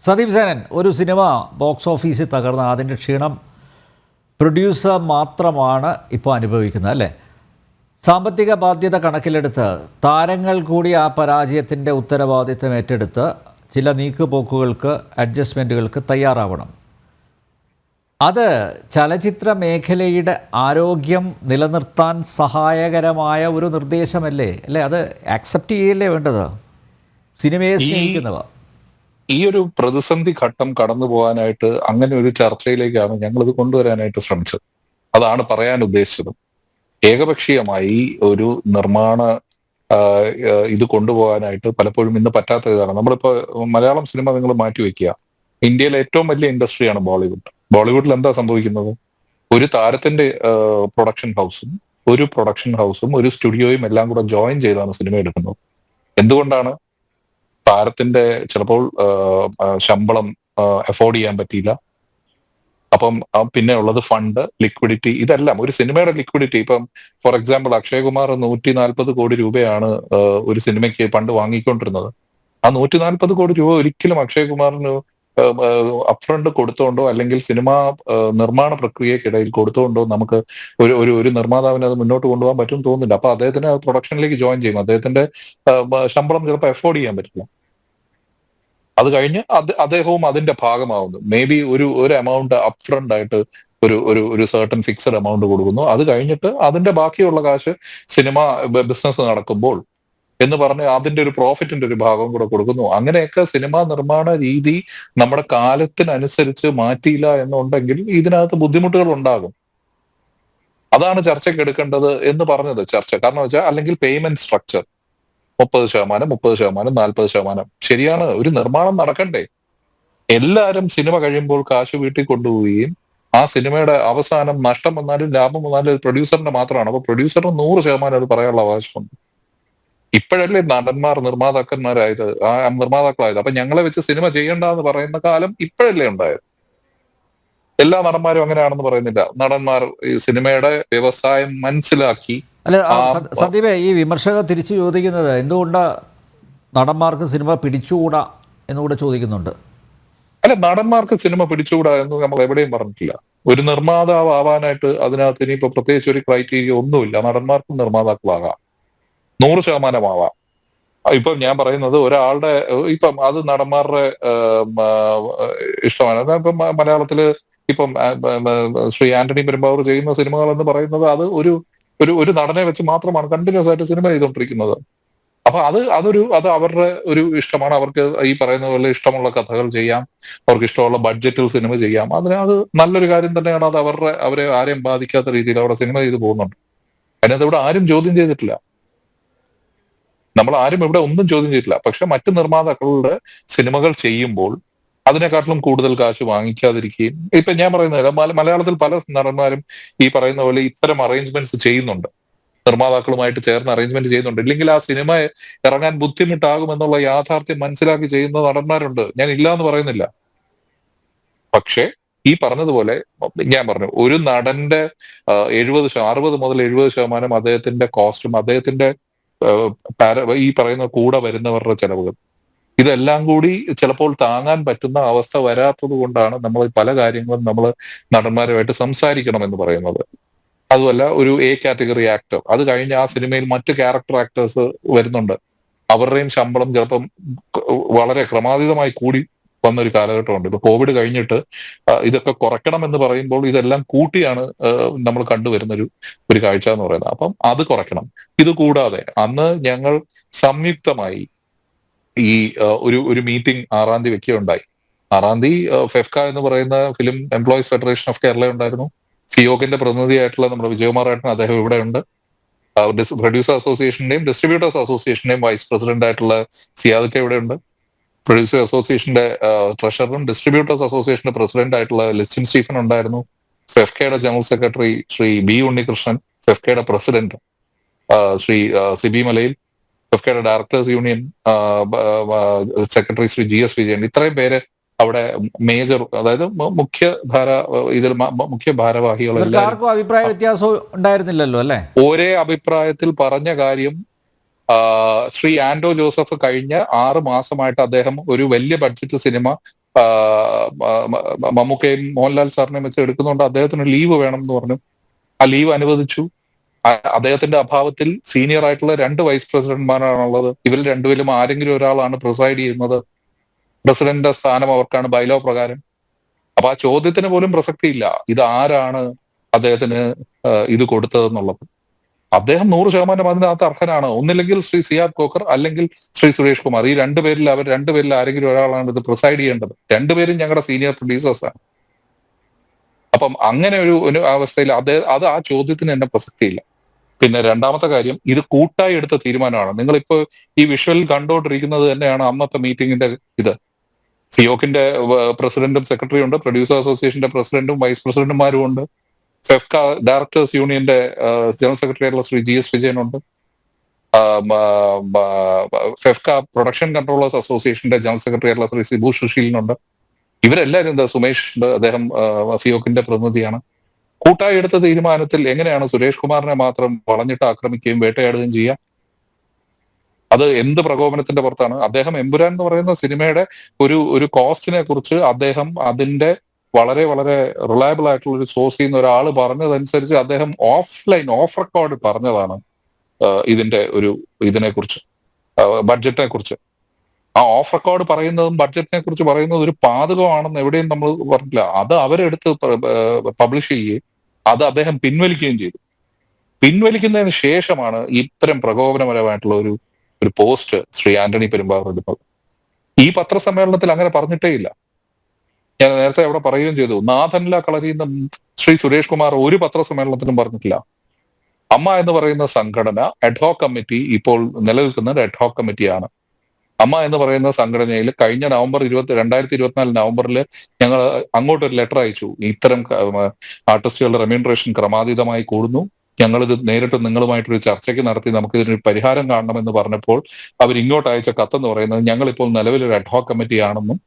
സദീപ് സേനൻ, ഒരു cinema box ഓഫീസിൽ തകർന്ന അതിൻ്റെ ക്ഷീണം പ്രൊഡ്യൂസർ മാത്രമാണ് ഇപ്പോൾ അനുഭവിക്കുന്നത്, അല്ലേ? സാമ്പത്തിക ബാധ്യത കണക്കിലെടുത്ത് താരങ്ങൾ കൂടി ആ പരാജയത്തിൻ്റെ ഉത്തരവാദിത്തം ഏറ്റെടുത്ത് ചില നീക്കുപോക്കുകൾക്ക്, അഡ്ജസ്റ്റ്മെൻറ്റുകൾക്ക് തയ്യാറാവണം. അത് ചലച്ചിത്ര മേഖലയുടെ ആരോഗ്യം നിലനിർത്താൻ സഹായകരമായ ഒരു നിർദ്ദേശമല്ലേ? അല്ലേ? അത് ആക്സെപ്റ്റ് ചെയ്യല്ലേ വേണ്ടത് സിനിമയെ സ്നേഹിക്കുന്നവ? ഈ ഒരു പ്രതിസന്ധി ഘട്ടം കടന്നു പോകാനായിട്ട് അങ്ങനെ ഒരു ചർച്ചയിലേക്കാണ് ഞങ്ങളിത് കൊണ്ടുവരാനായിട്ട് ശ്രമിച്ചത്. അതാണ് പറയാൻ ഉദ്ദേശിച്ചത്. ഏകപക്ഷീയമായി ഒരു നിർമ്മാണ ഇത് കൊണ്ടുപോകാനായിട്ട് പലപ്പോഴും ഇന്ന് പറ്റാത്ത ഇതാണ്. നമ്മളിപ്പോ മലയാളം സിനിമ നിങ്ങൾ മാറ്റിവെക്കുക, ഇന്ത്യയിലെ ഏറ്റവും വലിയ ഇൻഡസ്ട്രിയാണ് ബോളിവുഡ്. ബോളിവുഡിൽ എന്താ സംഭവിക്കുന്നത്? ഒരു താരത്തിന്റെ പ്രൊഡക്ഷൻ ഹൗസും ഒരു സ്റ്റുഡിയോയും എല്ലാം കൂടെ ജോയിൻ ചെയ്താണ് സിനിമ എടുക്കുന്നത്. എന്തുകൊണ്ടാണ്? താരത്തിന്റെ ചിലപ്പോൾ ശമ്പളം അഫോർഡ് ചെയ്യാൻ പറ്റിയില്ല. അപ്പം പിന്നെ ഉള്ളത് ഫണ്ട്, ലിക്വിഡിറ്റി, ഇതെല്ലാം ഒരു സിനിമയുടെ ലിക്വിഡിറ്റി. ഇപ്പം ഫോർ എക്സാമ്പിൾ അക്ഷയകുമാർ 140 കോടി രൂപയാണ് ഒരു സിനിമയ്ക്ക് പണ്ട് വാങ്ങിക്കൊണ്ടിരുന്നത്. ആ 140 കോടി രൂപ ഒരിക്കലും അക്ഷയകുമാറിന് അപ്ഫ്രണ്ട് കൊടുത്തോണ്ടോ അല്ലെങ്കിൽ സിനിമ നിർമ്മാണ പ്രക്രിയക്കിടയിൽ കൊടുത്തോണ്ടോ നമുക്ക് ഒരു നിർമ്മാതാവിന് അത് മുന്നോട്ട് കൊണ്ടുപോകാൻ പറ്റും തോന്നുന്നില്ല. അപ്പൊ അദ്ദേഹത്തിന് പ്രൊഡക്ഷനിലേക്ക് ജോയിൻ ചെയ്യും. അദ്ദേഹത്തിന്റെ ശമ്പളം ചിലപ്പോൾ അഫോർഡ് ചെയ്യാൻ പറ്റില്ല. അത് കഴിഞ്ഞ് അദ്ദേഹവും അതിന്റെ ഭാഗമാവുന്നു. മേ ബി ഒരു എമൗണ്ട് അപ്ഫ്രണ്ട് ആയിട്ട് ഒരു സർട്ടൻ ഫിക്സഡ് എമൗണ്ട് കൊടുക്കുന്നു. അത് കഴിഞ്ഞിട്ട് അതിന്റെ ബാക്കിയുള്ള കാശ് സിനിമ ബിസിനസ് നടക്കുമ്പോൾ എന്ന് പറഞ്ഞ് അതിന്റെ ഒരു പ്രോഫിറ്റിന്റെ ഒരു ഭാഗം കൂടെ കൊടുക്കുന്നു. അങ്ങനെയൊക്കെ സിനിമാ നിർമ്മാണ രീതി നമ്മുടെ കാലത്തിനനുസരിച്ച് മാറ്റിയില്ല എന്നുണ്ടെങ്കിൽ ഇതിനകത്ത് ബുദ്ധിമുട്ടുകൾ ഉണ്ടാകും. അതാണ് ചർച്ചയ്ക്ക് എടുക്കേണ്ടത് എന്ന് പറഞ്ഞത് ചർച്ച. കാരണം വെച്ചാൽ അല്ലെങ്കിൽ പേയ്മെന്റ് സ്ട്രക്ചർ 30%, 30%, 40%. ശരിയാണ്, ഒരു നിർമ്മാണം നടക്കണ്ടേ? എല്ലാവരും സിനിമ കഴിയുമ്പോൾ കാശ് വീട്ടിൽ കൊണ്ടുപോവുകയും ആ സിനിമയുടെ അവസാനം നഷ്ടം വന്നാലും ലാഭം വന്നാലും അത് പ്രൊഡ്യൂസറിന്റെ മാത്രമാണ്. അപ്പൊ പ്രൊഡ്യൂസറിന് 100% അത് പറയാനുള്ള അവകാശമുണ്ട്. ഇപ്പോഴല്ലേ നടന്മാർ നിർമ്മാതാക്കളായത്. അപ്പൊ ഞങ്ങളെ വെച്ച് സിനിമ ചെയ്യണ്ട എന്ന് പറയുന്ന കാലം ഇപ്പോഴല്ലേ ഉണ്ടായത്. എല്ലാ നടന്മാരും അങ്ങനെയാണെന്ന് പറയുന്നില്ല. നടന്മാർ ഈ സിനിമയുടെ വ്യവസായം മനസ്സിലാക്കി. അല്ല സന്ദീപേ, ഈ വിമർശകർ തിരിച്ചു ചോദിക്കുന്നത് എന്തുകൊണ്ട് നടന്മാർക്ക് സിനിമ പിടിച്ചുകൂടാ എന്നുകൂടെ ചോദിക്കുന്നുണ്ട്. അല്ല, നടന്മാർക്ക് സിനിമ പിടിച്ചുകൂടാ എന്ന് നമ്മൾ എവിടെയും പറഞ്ഞിട്ടില്ല. ഒരു നിർമ്മാതാവ് ആവാനായിട്ട് അതിനകത്ത് ഇനിയിപ്പോ പ്രത്യേകിച്ച് ഒരു ക്രൈറ്റീരിയ ഒന്നുമില്ല. നടന്മാർക്കും നിർമ്മാതാക്കളാകാം, 100% ആവാം. ഇപ്പം ഞാൻ പറയുന്നത് ഒരാളുടെ ഇപ്പം അത് നടന്മാരുടെ ഇഷ്ടമാണ്. ഇപ്പം മലയാളത്തില് ഇപ്പം ശ്രീ ആന്റണി പെരുമ്പാവൂർ ചെയ്യുന്ന സിനിമകൾ എന്ന് പറയുന്നത് അത് ഒരു നടനെ വെച്ച് മാത്രമാണ് കണ്ടിന്യൂസ് ആയിട്ട് സിനിമ ചെയ്തുകൊണ്ടിരിക്കുന്നത്. അപ്പൊ അത് അവരുടെ ഒരു ഇഷ്ടമാണ്. അവർക്ക് ഈ പറയുന്ന പോലെ ഇഷ്ടമുള്ള കഥകൾ ചെയ്യാം, അവർക്ക് ഇഷ്ടമുള്ള ബഡ്ജറ്റിൽ സിനിമ ചെയ്യാം. അത് നല്ലൊരു കാര്യം തന്നെയാണ്. അത് അവരെ ആരെയും ബാധിക്കാത്ത രീതിയിൽ അവിടെ സിനിമ ചെയ്തു പോകുന്നുണ്ട്. അതിനകത്ത് ഇവിടെ ആരും ചോദ്യം ചെയ്തിട്ടില്ല. നമ്മൾ ആരും ഇവിടെ ഒന്നും ചോദ്യം ചെയ്തിട്ടില്ല. പക്ഷെ മറ്റു നിർമ്മാതാക്കളുടെ സിനിമകൾ ചെയ്യുമ്പോൾ അതിനെക്കാട്ടിലും കൂടുതൽ കാശ് വാങ്ങിക്കാതിരിക്കുകയും, ഇപ്പൊ ഞാൻ പറയുന്നത് മലയാളത്തിൽ പല നടന്മാരും ഈ പറയുന്ന പോലെ ഇത്തരം അറേഞ്ച്മെന്റ്സ് ചെയ്യുന്നുണ്ട്, നിർമ്മാതാക്കളുമായിട്ട് ചേർന്ന് അറേഞ്ച്മെന്റ് ചെയ്യുന്നുണ്ട്. ഇല്ലെങ്കിൽ ആ സിനിമ ഇറങ്ങാൻ ബുദ്ധിമുട്ടാകുമെന്നുള്ള യാഥാർത്ഥ്യം മനസ്സിലാക്കി ചെയ്യുന്ന നടന്മാരുണ്ട്. ഞാൻ ഇല്ല എന്ന് പറയുന്നില്ല. പക്ഷേ ഈ പറഞ്ഞതുപോലെ ഞാൻ പറഞ്ഞു, ഒരു നടന്റെ 60 മുതൽ 70% അദ്ദേഹത്തിന്റെ കോസ്റ്റും അദ്ദേഹത്തിന്റെ ഈ പറയുന്ന കൂടെ വരുന്നവരുടെ ചെലവുകൾ, ഇതെല്ലാം കൂടി ചിലപ്പോൾ താങ്ങാൻ പറ്റുന്ന അവസ്ഥ വരാത്തത് കൊണ്ടാണ് നമ്മൾ പല കാര്യങ്ങളും നമ്മൾ നടന്മാരുമായിട്ട് സംസാരിക്കണം എന്ന് പറയുന്നത്. അതുമല്ല, ഒരു എ കാറ്റഗറി ആക്ടർ, അത് കഴിഞ്ഞ് ആ സിനിമയിൽ മറ്റു ക്യാരക്ടർ ആക്ടേഴ്സ് വരുന്നുണ്ട്. അവരുടെയും ശമ്പളം ചിലപ്പം വളരെ ക്രമാതീതമായി കൂടി വന്നൊരു കാലഘട്ടമുണ്ട്. ഇപ്പൊ കോവിഡ് കഴിഞ്ഞിട്ട് ഇതൊക്കെ കുറയ്ക്കണം എന്ന് പറയുമ്പോൾ ഇതെല്ലാം കൂട്ടിയാണ് നമ്മൾ കണ്ടുവരുന്ന ഒരു കാഴ്ച എന്ന് പറയുന്നത്. അപ്പം അത് കുറയ്ക്കണം. ഇത് കൂടാതെ അന്ന് ഞങ്ങൾ സംയുക്തമായി ഈ ഒരു മീറ്റിംഗ് 6-ാം തീയതി വെക്കുകയുണ്ടായി. 6-ാം തീയതി ഫെഫ്ക എന്ന് പറയുന്ന film employees federation of Kerala ഉണ്ടായിരുന്നു. സിയോക്കിന്റെ പ്രതിനിധിയായിട്ടുള്ള നമ്മുടെ വിജയകുമാർ ഏട്ടൻ, അദ്ദേഹം ഇവിടെ ഉണ്ട്. പ്രൊഡ്യൂസർ അസോസിയേഷന്റെയും ഡിസ്ട്രിബ്യൂട്ടേഴ്സ് അസോസിയേഷന്റെയും വൈസ് പ്രസിഡന്റ് ആയിട്ടുള്ള സിയാദ് ഇവിടെ ഉണ്ട്. പ്രൊഡ്യൂസർ അസോസിയേഷന്റെ ട്രഷററും ഡിസ്ട്രിബ്യൂട്ടേഴ്സ് അസോസിയേഷന്റെ പ്രസിഡന്റ് ആയിട്ടുള്ള ലിസ്റ്റിൻ സ്റ്റീഫൻ ഉണ്ടായിരുന്നു. ഫെഫ്കയുടെ general secretary Shri B Unnikrishnan, ഫെഫ്കയുടെ പ്രസിഡന്റ് ശ്രീ സിബി മലയിൽ, ഫെഫ്കയുടെ directors union secretary Shri GS Vijayan, ഇത്രയും പേര് അവിടെ മേജർ, അതായത് മുഖ്യ ഭാരവാഹികളെല്ലാം ആർക്കും അഭിപ്രായ വ്യത്യാസം ഉണ്ടായിരുന്നില്ലല്ലോ, അല്ലെ? ഒരേ അഭിപ്രായത്തിൽ പറഞ്ഞ കാര്യം, ശ്രീ ആന്റോ ജോസഫ് കഴിഞ്ഞ 6 മാസമായിട്ട് അദ്ദേഹം ഒരു വലിയ ബഡ്ജറ്റ് സിനിമ മമ്മൂക്കയും മോഹൻലാൽ സാറിനെയും വെച്ച് എടുക്കുന്നുണ്ട്, അദ്ദേഹത്തിന് ലീവ് വേണം എന്ന് പറഞ്ഞു. ആ ലീവ് അനുവദിച്ചു. അദ്ദേഹത്തിന്റെ അഭാവത്തിൽ സീനിയർ ആയിട്ടുള്ള 2 വൈസ് പ്രസിഡന്റ്മാരാണുള്ളത്. ഇവർ രണ്ടുപേരും ആരെങ്കിലും ഒരാളാണ് പ്രിസൈഡ് ചെയ്യുന്നത്. പ്രസിഡന്റിന്റെ സ്ഥാനം അവർക്കാണ് ബൈലോ പ്രകാരം. അപ്പൊ ആ ചോദ്യത്തിന് പോലും പ്രസക്തിയില്ല, ഇത് ആരാണ് അദ്ദേഹത്തിന് ഇത് കൊടുത്തതെന്നുള്ളത്. അദ്ദേഹം 100% അതിനകത്ത് അർഹനാണ്. ഒന്നില്ലെങ്കിൽ ശ്രീ സിയാദ് കോക്കർ, അല്ലെങ്കിൽ ശ്രീ സുരേഷ് കുമാർ. ഈ അവർ രണ്ടുപേരിൽ ആരെങ്കിലും ഒരാളാണ് ഇത് പ്രിസൈഡ് ചെയ്യേണ്ടത്. രണ്ടുപേരും ഞങ്ങളുടെ സീനിയർ പ്രൊഡ്യൂസേഴ്സാണ്. അപ്പം അങ്ങനെ ഒരു അവസ്ഥയിൽ അത് ആ ചോദ്യത്തിന് തന്നെ പ്രസക്തിയില്ല. പിന്നെ രണ്ടാമത്തെ കാര്യം, ഇത് കൂട്ടായി എടുത്ത തീരുമാനമാണ്. നിങ്ങളിപ്പോ ഈ വിഷ്വൽ കണ്ടുകൊണ്ടിരിക്കുന്നത് തന്നെയാണ് അന്നത്തെ മീറ്റിംഗിന്റെ ഇത്. സിയോക്കിന്റെ പ്രസിഡന്റും സെക്രട്ടറിയും ഉണ്ട്, പ്രൊഡ്യൂസർ അസോസിയേഷന്റെ പ്രസിഡന്റും വൈസ് പ്രസിഡന്റുമാരും ഉണ്ട്, ഫെഫ്ക ഡയറക്ടേഴ്സ് യൂണിയന്റെ ജനറൽ സെക്രട്ടറി ആയിട്ടുള്ള ശ്രീ GS വിജയനുണ്ട്, ഫെഫ്ക പ്രൊഡക്ഷൻ കൺട്രോളേഴ്സ് അസോസിയേഷന്റെ ജനറൽ സെക്രട്ടറി ആയിട്ടുള്ള ശ്രീ സിബു സുശീലിനുണ്ട്. ഇവരെല്ലാവരും എന്താ, സുമേഷ് ഉണ്ട്, അദ്ദേഹം ഫിയോക്കിന്റെ പ്രതിനിധിയാണ്. കൂട്ടായി എടുത്ത തീരുമാനത്തിൽ എങ്ങനെയാണ് സുരേഷ് കുമാറിനെ മാത്രം വളഞ്ഞിട്ട് ആക്രമിക്കുകയും വേട്ടയാടുകയും ചെയ്യുക? അത് എന്ത് പ്രകോപനത്തിന്റെ പുറത്താണ്? അദ്ദേഹം എമ്പുരാൻ എന്ന് പറയുന്ന സിനിമയുടെ ഒരു കോസ്റ്റിനെ കുറിച്ച് അദ്ദേഹം അതിന്റെ വളരെ വളരെ റിലയബിൾ ആയിട്ടുള്ള ഒരു സോഴ്സിൽ നിന്ന് ഒരാൾ പറഞ്ഞതനുസരിച്ച് അദ്ദേഹം ഓഫ് റെക്കോർഡ് പറഞ്ഞതാണ് ഇതിനെ കുറിച്ച്, ബഡ്ജറ്റിനെ കുറിച്ച്. ആ ഓഫ് റെക്കോർഡ് പറയുന്നതും ബഡ്ജറ്റിനെ കുറിച്ച് പറയുന്നതും ഒരു പാതകമാണെന്ന് എവിടെയും നമ്മൾ പറഞ്ഞില്ല. അത് അവരെടുത്ത് പബ്ലിഷ് ചെയ്യുകയും അത് അദ്ദേഹം പിൻവലിക്കുകയും ചെയ്തു. പിൻവലിക്കുന്നതിന് ശേഷമാണ് ഇത്തരം പ്രകോപനപരമായിട്ടുള്ള ഒരു പോസ്റ്റ് ശ്രീ ആന്റണി പെരുമ്പാവൂർ എടുത്തത്. ഈ പത്രസമ്മേളനത്തിൽ അങ്ങനെ പറഞ്ഞിട്ടേ ഇല്ല. ഞാൻ നേരത്തെ അവിടെ പറയുകയും ചെയ്തു, നാഥനില കളരിയുന്ന ശ്രീ സുരേഷ് കുമാർ ഒരു പത്രസമ്മേളനത്തിലും പറഞ്ഞിട്ടില്ല. അമ്മ എന്ന് പറയുന്ന സംഘടന അഡ്ഹോക് കമ്മിറ്റി, ഇപ്പോൾ നിലനിൽക്കുന്ന ഒരു അഡ്ഹോക് കമ്മിറ്റിയാണ്. അമ്മ എന്ന് പറയുന്ന സംഘടനയിൽ കഴിഞ്ഞ 2024 നവംബറിൽ ഞങ്ങൾ അങ്ങോട്ടൊരു ലെറ്റർ അയച്ചു. ഇത്തരം ആർട്ടിസ്റ്റുകളുടെ റെമ്യൂണറേഷൻ ക്രമാതീതമായി കൂടുന്നു, ഞങ്ങളിത് നേരിട്ട് നിങ്ങളുമായിട്ടൊരു ചർച്ചയ്ക്ക് നടത്തി നമുക്ക് ഇതിനൊരു പരിഹാരം കാണണമെന്ന് പറഞ്ഞപ്പോൾ അവർ ഇങ്ങോട്ട് അയച്ച കത്തെന്ന് പറയുന്നത്, ഞങ്ങളിപ്പോൾ നിലവിലൊരു അഡ്ഹോക് കമ്മിറ്റിയാണെന്നും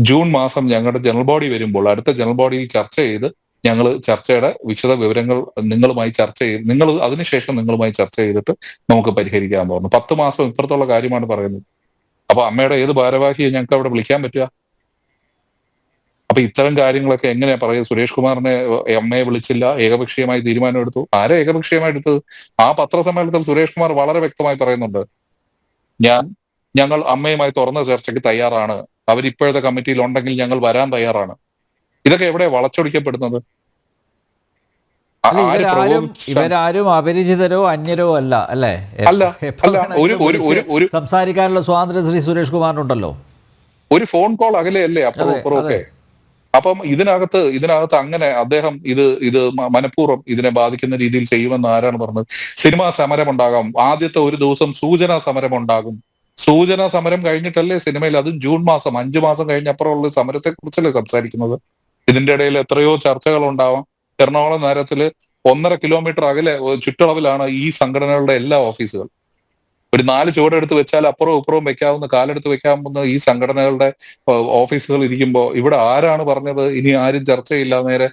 ജൂൺ മാസം ഞങ്ങളുടെ ജനറൽ ബോഡി വരുമ്പോൾ അടുത്ത ജനറൽ ബോഡിയിൽ ചർച്ച ചെയ്ത് ഞങ്ങൾ ചർച്ചയുടെ വിശദ വിവരങ്ങൾ നിങ്ങളുമായി ചർച്ച ചെയ്ത് അതിനുശേഷം നിങ്ങളുമായി ചർച്ച ചെയ്തിട്ട് നമുക്ക് പരിഹരിക്കാമെന്ന് പറഞ്ഞു. 10 മാസം ഇപ്പുറത്തുള്ള കാര്യമാണ് പറയുന്നത്. അപ്പൊ അമ്മയുടെ ഏത് ഭാരവാഹിയെ ഞങ്ങൾക്ക് അവിടെ വിളിക്കാൻ പറ്റുക? അപ്പൊ ഇത്തരം കാര്യങ്ങളൊക്കെ എങ്ങനെയാ പറയുക? സുരേഷ് കുമാറിനെ അമ്മയെ വിളിച്ചില്ല, ഏകപക്ഷീയമായി തീരുമാനം എടുത്തു. ആരെ ഏകപക്ഷീയമായി എടുത്തത്? ആ പത്രസമ്മേളനത്തിൽ സുരേഷ് കുമാർ വളരെ വ്യക്തമായി പറയുന്നുണ്ട്, ഞങ്ങൾ അമ്മയുമായി തുറന്ന ചർച്ചയ്ക്ക് തയ്യാറാണ്, അവരിപ്പോഴത്തെ കമ്മിറ്റിയിൽ ഉണ്ടെങ്കിൽ ഞങ്ങൾ വരാൻ തയ്യാറാണ്. ഇതൊക്കെ എവിടെ വളച്ചൊടിക്കപ്പെടുന്നത്? ഇവരാരും അപരിചിതരോ അന്യരോ അല്ല, അല്ലേ? സംസാരിക്കാനുള്ള സ്വാതന്ത്ര്യം ശ്രീ സുരേഷ് കുമാറിനുണ്ടല്ലോ. ഒരു ഫോൺ കോൾ അകലെയല്ലേ അപ്പുറം ഇപ്പുറമൊക്കെ. അപ്പം ഇതിനകത്ത് അങ്ങനെ അദ്ദേഹം ഇത് മനഃപൂർവ്വം ഇതിനെ ബാധിക്കുന്ന രീതിയിൽ ചെയ്യുമെന്ന് ആരാണ് പറഞ്ഞത്? സിനിമാ സമരം ഉണ്ടാകാം, ആദ്യത്തെ ഒരു ദിവസം സൂചനാ സമരം ഉണ്ടാകും. സൂചനാ സമരം കഴിഞ്ഞിട്ടല്ലേ സിനിമയിൽ, അതും ജൂൺ മാസം, 5 മാസം കഴിഞ്ഞപ്പുറമുള്ള സമരത്തെ കുറിച്ചല്ലേ സംസാരിക്കുന്നത്? ഇതിന്റെ ഇടയിൽ എത്രയോ ചർച്ചകൾ ഉണ്ടാവാം. എറണാകുളം നഗരത്തില് 1.5 കിലോമീറ്റർ അകലെ ചുറ്റളവിലാണ് ഈ സംഘടനകളുടെ എല്ലാ ഓഫീസുകൾ. ഒരു 4 ചുവടെടുത്ത് വെച്ചാൽ അപ്പുറവും ഇപ്പുറവും വെക്കാവുന്ന, കാലെടുത്ത് വെക്കാവുന്ന ഈ സംഘടനകളുടെ ഓഫീസുകൾ ഇരിക്കുമ്പോൾ ഇവിടെ ആരാണ് പറഞ്ഞത് ഇനി ആരും ചർച്ചയില്ല, നേരെ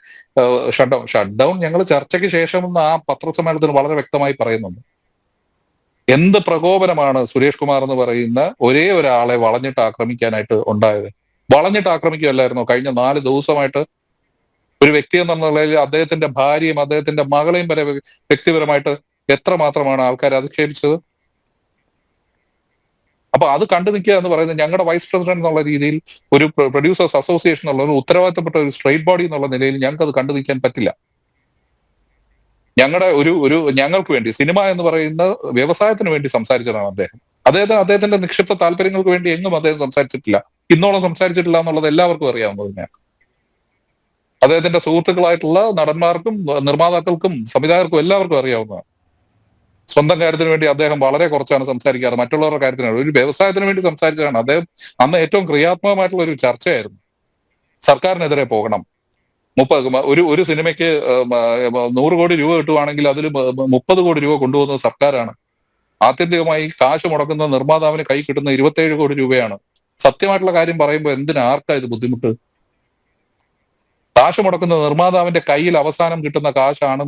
ഷട്ട്ഡൗൺ ഞങ്ങൾ ചർച്ചയ്ക്ക് ശേഷമെന്ന് ആ പത്രസമ്മേളനത്തിന് വളരെ വ്യക്തമായി പറയുന്നുണ്ട്. എന്ത് പ്രകോപനമാണ് സുരേഷ് കുമാർ എന്ന് പറയുന്ന ഒരേ ഒരാളെ വളഞ്ഞിട്ട് ആക്രമിക്കാനായിട്ട് ഉണ്ടായത്? വളഞ്ഞിട്ട് ആക്രമിക്കുകയല്ലായിരുന്നോ കഴിഞ്ഞ 4 ദിവസമായിട്ട്? ഒരു വ്യക്തി എന്ന നിലയിൽ അദ്ദേഹത്തിന്റെ ഭാര്യയും അദ്ദേഹത്തിന്റെ മകളെയും വരെ വ്യക്തിപരമായിട്ട് എത്രമാത്രമാണ് ആൾക്കാർ അധിക്ഷേപിച്ചത്? അപ്പൊ അത് കണ്ടു നിൽക്കുക എന്ന് പറയുന്നത്, ഞങ്ങളുടെ വൈസ് പ്രസിഡന്റ് എന്നുള്ള രീതിയിൽ, ഒരു പ്രൊഡ്യൂസേഴ്സ് അസോസിയേഷൻ എന്നുള്ള ഒരു ഉത്തരവാദിത്തപ്പെട്ട ഒരു സ്ട്രേറ്റ് ബോഡി എന്നുള്ള നിലയിൽ ഞങ്ങൾക്ക് അത് കണ്ടു നിൽക്കാൻ പറ്റില്ല. ഞങ്ങളുടെ ഞങ്ങൾക്ക് വേണ്ടി, സിനിമ എന്ന് പറയുന്ന വ്യവസായത്തിന് വേണ്ടി സംസാരിച്ചതാണ് അദ്ദേഹം. അദ്ദേഹത്തിന്റെ നിക്ഷിപ്ത താല്പര്യങ്ങൾക്ക് വേണ്ടി എങ്ങും അദ്ദേഹം സംസാരിച്ചിട്ടില്ല, ഇന്നോളം സംസാരിച്ചിട്ടില്ല എന്നുള്ളത് എല്ലാവർക്കും അറിയാവുന്നത് തന്നെയാണ്. അദ്ദേഹത്തിന്റെ സുഹൃത്തുക്കളായിട്ടുള്ള നടന്മാർക്കും നിർമ്മാതാക്കൾക്കും സംവിധായകർക്കും എല്ലാവർക്കും അറിയാവുന്നതാണ്. സ്വന്തം കാര്യത്തിന് വേണ്ടി അദ്ദേഹം വളരെ കുറച്ചാണ് സംസാരിക്കാറ്, മറ്റുള്ളവരുടെ കാര്യത്തിന് ഒരു വ്യവസായത്തിന് വേണ്ടി സംസാരിച്ചതാണ് അദ്ദേഹം. അന്ന് ഏറ്റവും ക്രിയാത്മകമായിട്ടുള്ള ഒരു ചർച്ചയായിരുന്നു. സർക്കാരിനെതിരെ പോകണം, ഒരു സിനിമയ്ക്ക് 100 കോടി രൂപ കിട്ടുവാണെങ്കിൽ അതിൽ 30 കോടി രൂപ കൊണ്ടുപോകുന്നത് സർക്കാരാണ്. ആത്യന്തികമായി കാശ് മുടക്കുന്ന നിർമ്മാതാവിന് കൈ കിട്ടുന്ന 27 കോടി രൂപയാണ്. സത്യമായിട്ടുള്ള കാര്യം പറയുമ്പോൾ ആർക്കാ ഇത് ബുദ്ധിമുട്ട്? കാശ് മുടക്കുന്ന നിർമ്മാതാവിന്റെ കയ്യിൽ അവസാനം കിട്ടുന്ന കാശാണ്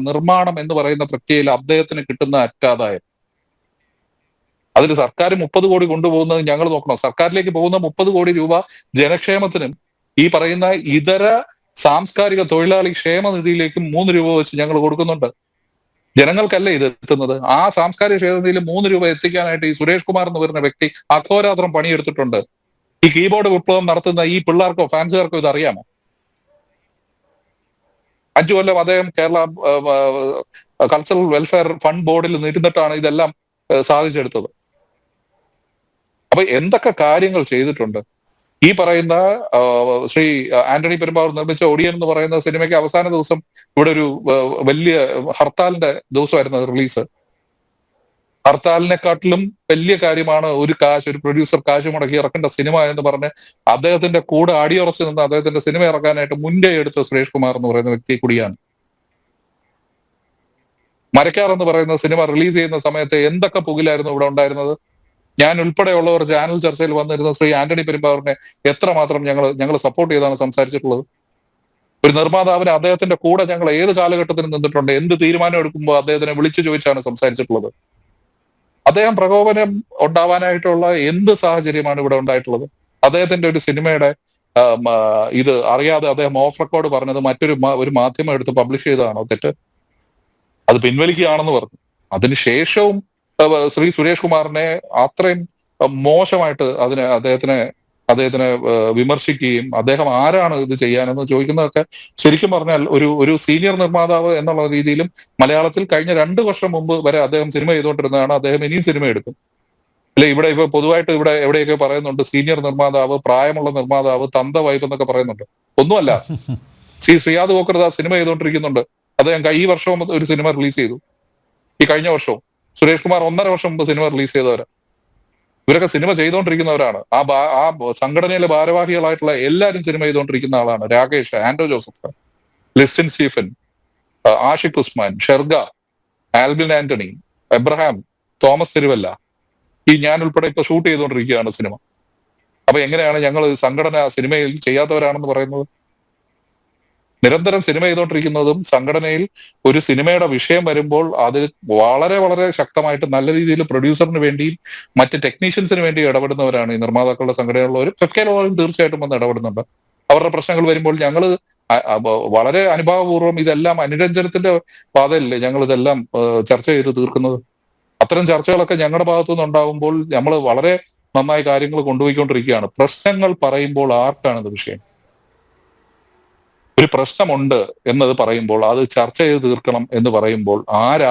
നിർമ്മാണം എന്ന് പറയുന്ന പ്രക്രിയയിൽ അദ്ദേഹത്തിന് കിട്ടുന്ന അറ്റാദായം. അതിൽ സർക്കാർ 30 കോടി കൊണ്ടുപോകുന്നത് ഞങ്ങൾ നോക്കണം. സർക്കാരിലേക്ക് പോകുന്ന 30 കോടി രൂപ ജനക്ഷേമത്തിനും ഈ പറയുന്ന ഇതര സാംസ്കാരിക തൊഴിലാളി ക്ഷേമ നിധിയിലേക്കും 3 രൂപ വെച്ച് ഞങ്ങൾ കൊടുക്കുന്നുണ്ട്. ജനങ്ങൾക്കല്ലേ ഇത് എത്തുന്നത്. ആ സാംസ്കാരിക ക്ഷേമനിധിയിൽ 3 രൂപ എത്തിക്കാനായിട്ട് ഈ സുരേഷ് കുമാർ എന്ന് പറയുന്ന വ്യക്തി അഹോരാത്രം പണിയെടുത്തിട്ടുണ്ട്. ഈ കീബോർഡ് വിപ്ലവം നടത്തുന്ന ഈ പിള്ളേർക്കോ ഫാൻസുകാർക്കോ ഇത് അറിയാമോ? 5 കൊല്ലം അദ്ദേഹം കേരള കൾച്ചറൽ വെൽഫെയർ ഫണ്ട് ബോർഡിൽ ഇരുന്നിട്ടാണ് ഇതെല്ലാം സാധിച്ചെടുത്തത്. അപ്പൊ എന്തൊക്കെ കാര്യങ്ങൾ ചെയ്തിട്ടുണ്ട്. ഈ പറയുന്ന ശ്രീ ആന്റണി പെരുമ്പാവൂർ നിർമ്മിച്ച ഒടിയൻ എന്ന് പറയുന്ന സിനിമയ്ക്ക് അവസാന ദിവസം ഇവിടെ ഒരു വലിയ ഹർത്താലിന്റെ ദിവസമായിരുന്നു റിലീസ്. ഹർത്താലിനെക്കാട്ടിലും വലിയ കാര്യമാണ് ഒരു പ്രൊഡ്യൂസർ കാശ് മുടക്കി ഇറക്കേണ്ട സിനിമ എന്ന് പറഞ്ഞ് അദ്ദേഹത്തിന്റെ കൂടെ അടിയുറച്ചു നിന്ന് അദ്ദേഹത്തിന്റെ സിനിമ ഇറക്കാനായിട്ട് മുൻകൈ എടുത്ത സുരേഷ് കുമാർ എന്ന് പറയുന്ന വ്യക്തി കൂടിയാണ്. മരക്കാർ എന്ന് പറയുന്ന സിനിമ റിലീസ് ചെയ്യുന്ന സമയത്ത് എന്തൊക്കെ പുകിലായിരുന്നു ഇവിടെ ഉണ്ടായിരുന്നത്. ഞാൻ ഉൾപ്പെടെയുള്ളവർ ചാനൽ ചർച്ചയിൽ വന്നിരുന്ന ശ്രീ ആന്റണി പെരുമ്പാവൂരിനെ എത്രമാത്രം ഞങ്ങൾ സപ്പോർട്ട് ചെയ്താണ് സംസാരിച്ചിട്ടുള്ളത്. ഒരു നിർമ്മാതാവിന് അദ്ദേഹത്തിന്റെ കൂടെ ഞങ്ങൾ ഏത് കാലഘട്ടത്തിലും നിന്നിട്ടുണ്ട്. എന്ത് തീരുമാനം എടുക്കുമ്പോൾ അദ്ദേഹത്തിനെ വിളിച്ചു ചോദിച്ചാണ് സംസാരിച്ചിട്ടുള്ളത്. അദ്ദേഹം പ്രകോപനം ഉണ്ടാവാനായിട്ടുള്ള എന്ത് സാഹചര്യമാണ് ഇവിടെ ഉണ്ടായിട്ടുള്ളത്. അദ്ദേഹത്തിന്റെ ഒരു സിനിമയുടെ ഇത് അറിയാതെ അദ്ദേഹം ഓഫ് റെക്കോർഡ് പറഞ്ഞത് ഒരു മാധ്യമം എടുത്ത് പബ്ലിഷ് ചെയ്തതാണോ തെറ്റ്? അത് പിൻവലിക്കുകയാണെന്ന് പറഞ്ഞു. അതിനുശേഷവും ശ്രീ സുരേഷ് കുമാറിനെ അത്രയും മോശമായിട്ട് അദ്ദേഹത്തിനെ വിമർശിക്കുകയും അദ്ദേഹം ആരാണ് ഇത് ചെയ്യാനെന്ന് ചോദിക്കുന്നതൊക്കെ ശരിക്കും പറഞ്ഞാൽ ഒരു സീനിയർ നിർമ്മാതാവ് എന്നുള്ള രീതിയിലും മലയാളത്തിൽ കഴിഞ്ഞ 2 വർഷം മുമ്പ് വരെ അദ്ദേഹം സിനിമ ചെയ്തുകൊണ്ടിരുന്നതാണ്. അദ്ദേഹം ഇനിയും സിനിമ എടുക്കും. അല്ലെ, ഇവിടെ ഇപ്പൊ പൊതുവായിട്ട് ഇവിടെ എവിടെയൊക്കെ പറയുന്നുണ്ട് സീനിയർ നിർമ്മാതാവ്, പ്രായമുള്ള നിർമ്മാതാവ്, തന്ത വൈബ് എന്നൊക്കെ പറയുന്നുണ്ട്. ഒന്നുമല്ല. ശ്രീയാദ് വോക്കർ സിനിമ ചെയ്തുകൊണ്ടിരിക്കുന്നുണ്ട്. അദ്ദേഹം ഈ വർഷവും ഒരു സിനിമ റിലീസ് ചെയ്തു. ഈ കഴിഞ്ഞ വർഷവും സുരേഷ് കുമാർ 1.5 വർഷം മുമ്പ് സിനിമ റിലീസ് ചെയ്തവരാ. ഇവരൊക്കെ സിനിമ ചെയ്തുകൊണ്ടിരിക്കുന്നവരാണ്. ആ സംഘടനയിലെ ഭാരവാഹികളായിട്ടുള്ള എല്ലാവരും സിനിമ ചെയ്തുകൊണ്ടിരിക്കുന്ന ആളാണ്. Rakesh, Anto Joseph, Listin Stephen, Ashiq Usman, ഷെർഗ, Albin Antony, Abraham, Thomas Thiruvalla, ഈ ഞാൻ ഉൾപ്പെടെ ഇപ്പൊ ഷൂട്ട് ചെയ്തുകൊണ്ടിരിക്കുകയാണ് സിനിമ. അപ്പൊ എങ്ങനെയാണ് ഞങ്ങൾ സംഘടന സിനിമയിൽ ചെയ്യാത്തവരാണെന്ന് പറയുന്നത്? നിരന്തരം സിനിമ ചെയ്തുകൊണ്ടിരിക്കുന്നതും സംഘടനയിൽ ഒരു സിനിമയുടെ വിഷയം വരുമ്പോൾ അത് വളരെ വളരെ ശക്തമായിട്ട് നല്ല രീതിയിൽ പ്രൊഡ്യൂസറിന് വേണ്ടിയും മറ്റ് ടെക്നീഷ്യൻസിന് വേണ്ടി ഇടപെടുന്നവരാണ് ഈ നിർമ്മാതാക്കളുടെ സംഘടനയുള്ളവർ. ഫെഫ്കയിലുള്ളവരും തീർച്ചയായിട്ടും വന്ന് ഇടപെടുന്നുണ്ട്. അവരുടെ പ്രശ്നങ്ങൾ വരുമ്പോൾ ഞങ്ങൾ വളരെ അനുഭാവപൂർവ്വം ഇതെല്ലാം അനുരഞ്ജനത്തിന്റെ പാതയല്ലേ ഞങ്ങൾ ഇതെല്ലാം ചർച്ച ചെയ്ത് തീർക്കുന്നത്. അത്തരം ചർച്ചകളൊക്കെ ഞങ്ങളുടെ ഭാഗത്തു നിന്നുണ്ടാവുമ്പോൾ നമ്മൾ വളരെ നന്നായി കാര്യങ്ങൾ കൊണ്ടുപോയിക്കൊണ്ടിരിക്കുകയാണ്. പ്രശ്നങ്ങൾ പറയുമ്പോൾ ആർക്കാണ് ഇത് വിഷയം? ഒരു പ്രശ്നമുണ്ട് എന്നത് പറയുമ്പോൾ അത് ചർച്ച ചെയ്ത് തീർക്കണം എന്ന് പറയുമ്പോൾ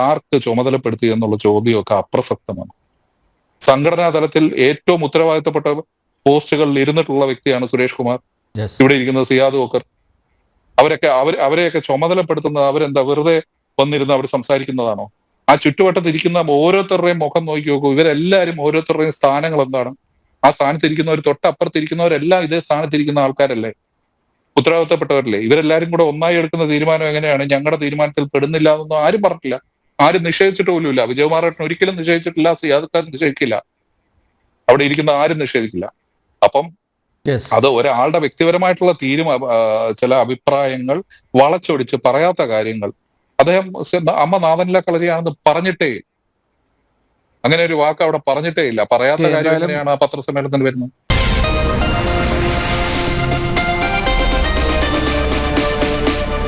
ആർക്ക് ചുമതലപ്പെടുത്തി എന്നുള്ള ചോദ്യമൊക്കെ അപ്രസക്തമാണ്. സംഘടനാ തലത്തിൽ ഏറ്റവും ഉത്തരവാദിത്തപ്പെട്ട പോസ്റ്റുകളിൽ ഇരുന്നിട്ടുള്ള വ്യക്തിയാണ് സുരേഷ് കുമാർ. ഇവിടെ ഇരിക്കുന്നത് സിയാദ് വോക്കർ. അവരെയൊക്കെ ചുമതലപ്പെടുത്തുന്നത് അവരെന്താ വെറുതെ വന്നിരുന്ന് അവർ സംസാരിക്കുന്നതാണോ? ആ ചുറ്റുവട്ടത്തിരിക്കുന്ന ഓരോരുത്തരുടെയും മുഖം നോക്കി നോക്കൂ. ഇവരെല്ലാവരും ഓരോരുത്തരുടെയും സ്ഥാനങ്ങൾ എന്താണ്? ആ സ്ഥാനത്തിരിക്കുന്നവർ, തൊട്ടപ്പുറത്തിരിക്കുന്നവരെല്ലാം ഇതേ സ്ഥാനത്തിരിക്കുന്ന ആൾക്കാരല്ലേ, ഉത്തരവാദിത്തപ്പെട്ടവരല്ലേ? ഇവരെല്ലാരും കൂടെ ഒന്നായി എടുക്കുന്ന തീരുമാനം എങ്ങനെയാണ് ഞങ്ങളുടെ തീരുമാനത്തിൽ പെടുന്നില്ല എന്നൊന്നും ആരും പറഞ്ഞിട്ടില്ല. ആരും നിഷേധിച്ചിട്ട് പോലുമില്ല. വിജയകുമാറേട്ടൻ ഒരിക്കലും നിഷേധിച്ചിട്ടില്ല. സിയാദ് നിഷേധിക്കില്ല. അവിടെ ഇരിക്കുന്ന ആരും നിഷേധിക്കില്ല. അപ്പം അത് ഒരാളുടെ വ്യക്തിപരമായിട്ടുള്ള ചില അഭിപ്രായങ്ങൾ വളച്ചൊടിച്ച് പറയാത്ത കാര്യങ്ങൾ അദ്ദേഹം അമ്മ നാഥനിലെ കളരിയാണെന്ന് പറഞ്ഞിട്ടേ, അങ്ങനെ ഒരു വാക്ക് അവിടെ പറഞ്ഞിട്ടേ ഇല്ല. പറയാത്ത കാര്യം എങ്ങനെയാണ് ആ പത്രസമ്മേളനത്തിന് വരുന്നത്?